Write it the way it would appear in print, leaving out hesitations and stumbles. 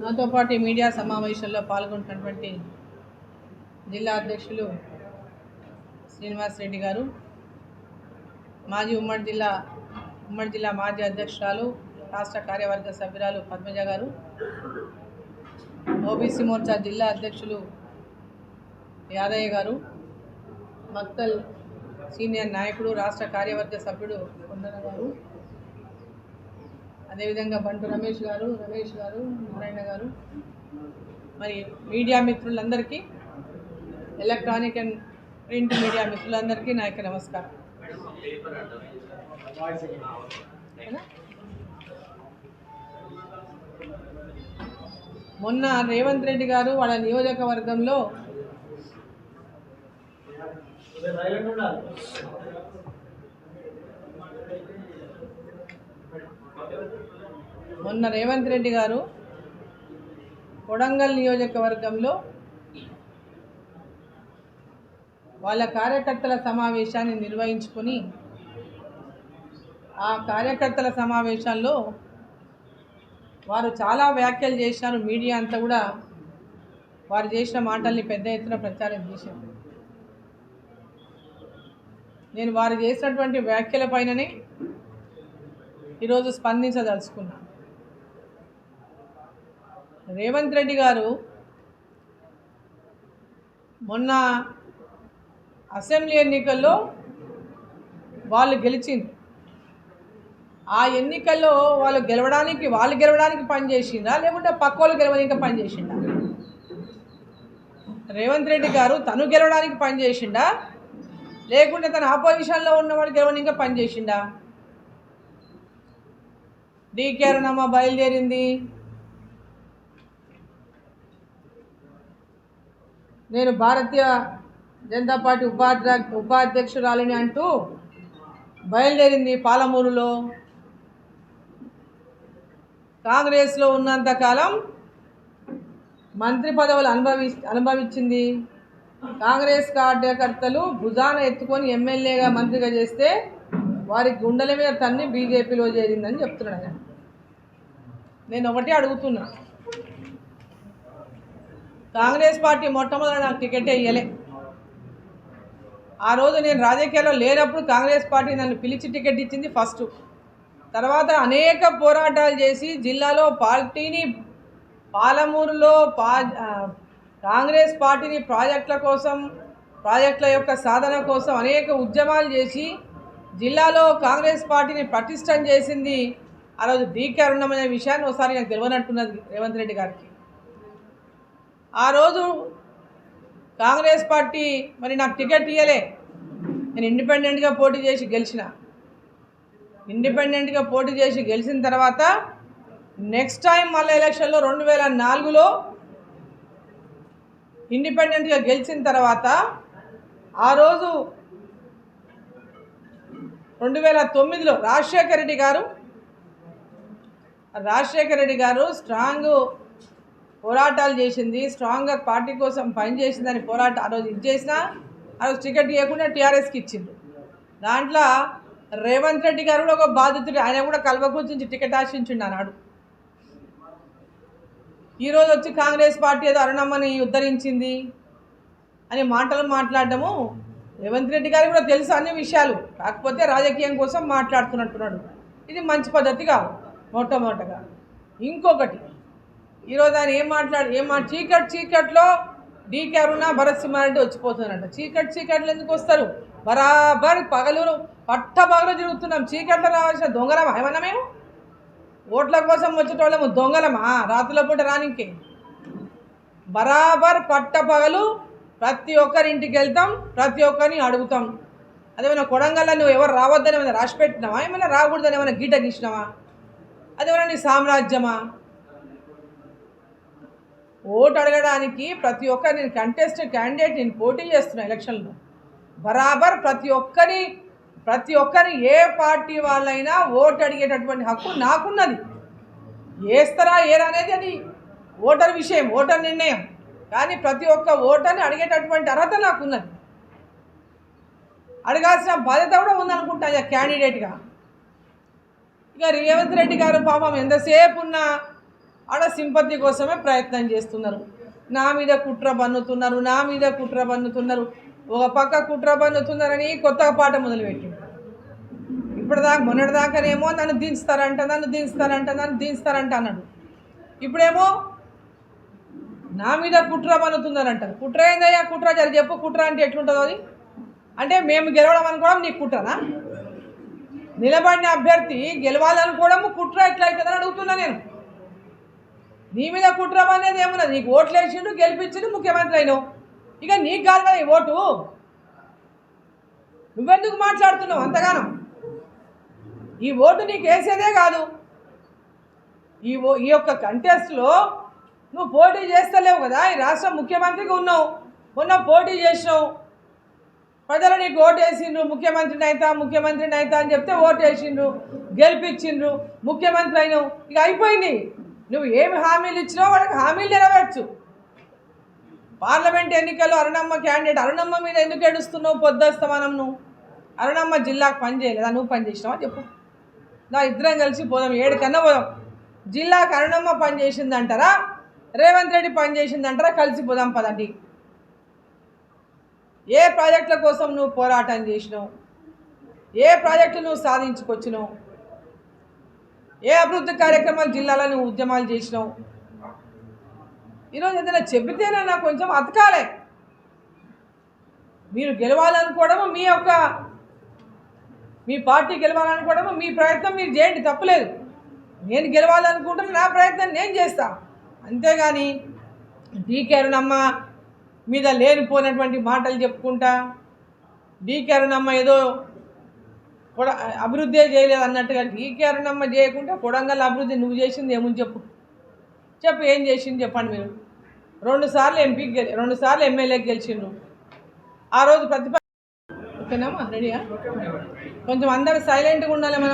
నాతో పాటు మీడియా సమావేశంలో పాల్గొంటున్నటువంటి జిల్లా అధ్యక్షులు శ్రీనివాస్ రెడ్డి గారు, మాజీ ఉమ్మడి జిల్లా మాజీ అధ్యక్షురాలు రాష్ట్ర కార్యవర్గ సభ్యురాలు పద్మజ గారు, ఓబీసీ మోర్చా జిల్లా అధ్యక్షులు యాదయ్య గారు, మక్తల్ సీనియర్ నాయకుడు రాష్ట్ర కార్యవర్గ సభ్యుడు కొండన గారు, అదేవిధంగా బంటు రమేష్ గారు నారాయణ గారు, మరి మీడియా మిత్రులందరికీ, ఎలక్ట్రానిక్ అండ్ ప్రింట్ మీడియా మిత్రులందరికీ నా యొక్క నమస్కారం. మొన్న రేవంత్ రెడ్డి గారు వాళ్ళ నియోజకవర్గంలో కొడంగల్ నియోజకవర్గంలో వాళ్ళ కార్యకర్తల సమావేశాన్ని నిర్వహించుకొని ఆ కార్యకర్తల సమావేశాల్లో వారు చాలా వ్యాఖ్యలు చేశారు. మీడియా అంతా కూడా వారు చేసిన మాటల్ని పెద్ద ఎత్తున ప్రచారం చేశారు. నేను వారు చేసినటువంటి వ్యాఖ్యల పైననే ఈరోజు స్పందించదలుచుకున్నాను. రేవంత్ రెడ్డి గారు మొన్న అసెంబ్లీ ఎన్నికల్లో వాళ్ళు గెలిచింది. ఆ ఎన్నికల్లో వాళ్ళు గెలవడానికి పనిచేసిందా, లేకుంటే పక్క వాళ్ళు గెలవడానికి పనిచేసిందా? రేవంత్ రెడ్డి గారు తను గెలవడానికి పనిచేసిండా, లేకుంటే తన ఆపోజిషన్లో ఉన్నవాడు గెలవడానికి పనిచేసిండా? డీకే అరుణమ్మ బయలుదేరింది, నేను భారతీయ జనతా పార్టీ ఉపాధ్యక్షురాలిని అంటూ బయలుదేరింది. పాలమూరులో కాంగ్రెస్లో ఉన్నంతకాలం మంత్రి పదవులు అనుభవించింది. కాంగ్రెస్ కార్యకర్తలు భుజాన ఎత్తుకొని ఎమ్మెల్యేగా మంత్రిగా చేస్తే వారి గుండెల మీద తన్ని బీజేపీలో చేరిందని చెప్తున్నాడు. నేను ఒకటి అడుగుతున్నా, కాంగ్రెస్ పార్టీ మొట్టమొదటి నాకు టికెట్ ఇయ్యలే. ఆ రోజు నేను రాజకీయాల్లో లేనప్పుడు కాంగ్రెస్ పార్టీ నన్ను పిలిచి టికెట్ ఇచ్చింది ఫస్ట్. తర్వాత అనేక పోరాటాలు చేసి జిల్లాలో పాలమూరులో కాంగ్రెస్ పార్టీని ప్రాజెక్టుల యొక్క సాధన కోసం అనేక ఉద్యమాలు చేసి జిల్లాలో కాంగ్రెస్ పార్టీని పటిష్టం చేసింది ఆ రోజు డీకే అరుణమ్మ అనే విషయాన్ని ఒకసారి నాకు తెలియనట్టున్నది రేవంత్ రెడ్డి గారికి. ఆ రోజు కాంగ్రెస్ పార్టీ మరి నాకు టికెట్ ఇవ్వలే. నేను ఇండిపెండెంట్గా పోటీ చేసి గెలిచిన తర్వాత నెక్స్ట్ టైం మళ్ళీ ఎలక్షన్లో 2004లో ఇండిపెండెంట్గా గెలిచిన తర్వాత ఆ రోజు 2009లో రాజశేఖర రెడ్డి గారు స్ట్రాంగ్ పోరాటాలు చేసింది, స్ట్రాంగ్గా పార్టీ కోసం పనిచేసిందని ఆ రోజు ఆ రోజు టికెట్ ఇవ్వకుండా టీఆర్ఎస్కి ఇచ్చింది. దాంట్లో రేవంత్ రెడ్డి గారు కూడా ఒక బాధితుడు, ఆయన కూడా కల్వకూర్చి టికెట్ ఆశించిండు అన్నాడు. ఈరోజు వచ్చి కాంగ్రెస్ పార్టీ ఏదో అరుణమ్మని ఉద్ధరించింది అని మాట్లాడటము రేవంత్ రెడ్డి గారికి కూడా తెలుసు అన్ని విషయాలు, కాకపోతే రాజకీయం కోసం మాట్లాడుతున్నట్టున్నాడు. ఇది మంచి పద్ధతి కాదు. మొట్టమొదటగా ఇంకొకటి, ఈరోజు ఆయన చీకట్లో డీకే అరుణ భరత్ సింహారెడ్డి వచ్చిపోతున్నారంట. చీకట్లు ఎందుకు వస్తారు? బరాబర్ పట్టపగలు తిరుగుతున్నాం. చీకట్లో రావాల్సిన దొంగలమా ఏమన్నా? మేము ఓట్ల కోసం వచ్చేటోళ్ళము దొంగలమా? రాత్రుల పూట రానికే బరాబర్ పట్టపగలు ప్రతి ఒక్కరింటికి వెళ్తాం, ప్రతి ఒక్కరిని అడుగుతాం. అదేమైనా కొడంగల్లో నువ్వు ఎవరు రావద్దని ఏమైనా రాసి పెట్టినావా? ఏమైనా రాకూడదని ఏమైనా గీట గీసినావా? అదేమైనా నీ సామ్రాజ్యమా? ఓటు అడగడానికి ప్రతి ఒక్కరు, నేను క్యాండిడేట్, నేను పోటీ చేస్తున్నా ఎలక్షన్లో, బరాబర్ ప్రతి ఒక్కరి ఏ పార్టీ వాళ్ళైనా ఓటు అడిగేటటువంటి హక్కు నాకున్నది. వేస్తారా ఏరా అనేది అది ఓటర్ విషయం, ఓటర్ నిర్ణయం. కానీ ప్రతి ఒక్క ఓటర్ని అడిగేటటువంటి అర్హత నాకున్నది. అడగాల్సిన బాధ్యత కూడా ఉందనుకుంటా క్యాండిడేట్గా. ఇక రేవంత్ రెడ్డి గారు పాపం ఎంతసేపు ఉన్నా ఆడ సింపతి కోసమే ప్రయత్నం చేస్తున్నారు. నా మీద కుట్ర బన్నుతున్నారు. ఒక పక్క కుట్ర బన్నుతున్నారని కొత్తగా పాట మొదలుపెట్టింది. ఇప్పటిదాకా మొన్నటిదాకానేమో నన్ను దించుతారంట అన్నాడు. ఇప్పుడేమో నా మీద కుట్ర బన్నుతున్నారంటారు. కుట్ర ఏందయ్యా? కుట్ర చెప్పు. కుట్ర అంటే ఎట్లుంటుందో అది? అంటే మేము గెలవడం అనుకోవడం నీకు కుట్రనా? నిలబడిన అభ్యర్థి గెలవాలనుకోవడము కుట్ర ఎట్లయితుందని అడుగుతున్నా నేను. నీ మీద కుట్ర అనేది ఏమున్నది? నీకు ఓట్లు వేసిండు, గెలిపించిండు, ముఖ్యమంత్రి అయినావు. ఇక నీకు కాదు కదా ఈ ఓటు. నువ్వెందుకు మాట్లాడుతున్నావు అంతగానం? ఈ ఓటు నీకు వేసేదే కాదు. ఈ యొక్క కంటెస్ట్లో నువ్వు పోటీ చేస్తలేవు కదా. ఈ రాష్ట్ర ముఖ్యమంత్రిగా ఉన్నావు, మొన్న పోటీ చేసినావు, ప్రజలు నీకు ఓటు వేసిండ్రు, ముఖ్యమంత్రిని అవుతా అని చెప్తే ఓటు వేసిండ్రు, గెలిపించిండ్రు, ముఖ్యమంత్రి అయినావు. ఇక అయిపోయింది. నువ్వు ఏమి హామీలు ఇచ్చినావు వాళ్ళకి హామీలు నెరవేర్చు. పార్లమెంట్ ఎన్నికల్లో అరుణమ్మ క్యాండిడేట్ అరుణమ్మ మీద ఎందుకు ఏడుస్తున్నావు? పొద్దుస్తమానం నువ్వు అరుణమ్మ జిల్లాకు పని చేయలేదా? నువ్వు పని చేసినావా చెప్పు. నా ఇద్దరం కలిసి పోదాం, 7 కన్నా పోదాం. జిల్లాకు అరుణమ్మ పని చేసిందంటారా, రేవంత్ రెడ్డి పని చేసిందంటారా? కలిసి పోదాం పదండి. ఏ ప్రాజెక్టుల కోసం నువ్వు పోరాటం చేసినావు? ఏ ప్రాజెక్టులు నువ్వు సాధించుకొచ్చినావు? ఏ అభివృద్ధి కార్యక్రమాలు జిల్లాలో నువ్వు ఉద్యమాలు చేసినావు? ఈరోజు ఏదైనా చెబితేనన్నా కొంచెం అతకాలే. మీరు గెలవాలనుకోవడము మీ పార్టీ గెలవాలనుకోవడము మీ ప్రయత్నం మీరు చేయండి, తప్పులేదు. నేను గెలవాలనుకుంటున్నా, నా ప్రయత్నం నేను చేస్తా. అంతేగాని డీకే అరుణమ్మ మీద లేనిపోయినటువంటి మాటలు చెప్పుకుంటా, డీకే అరుణమ్మ ఏదో అభివృద్ధి చేయలేదు అన్నట్టుగా డీకే అరుణమ్మ చేయకుండా కొడంగల్ అభివృద్ధి నువ్వు చేసింది ఏముంది చెప్పు. ఏం చేసింది చెప్పండి. మీరు 2 సార్లు ఎంపీకి 2 సార్లు ఎమ్మెల్యేకి గెలిచిండ్రు. ఆ రోజు ఓకేనమ్మా, రెడీయా? కొంచెం అందరూ సైలెంట్గా ఉండాలి మన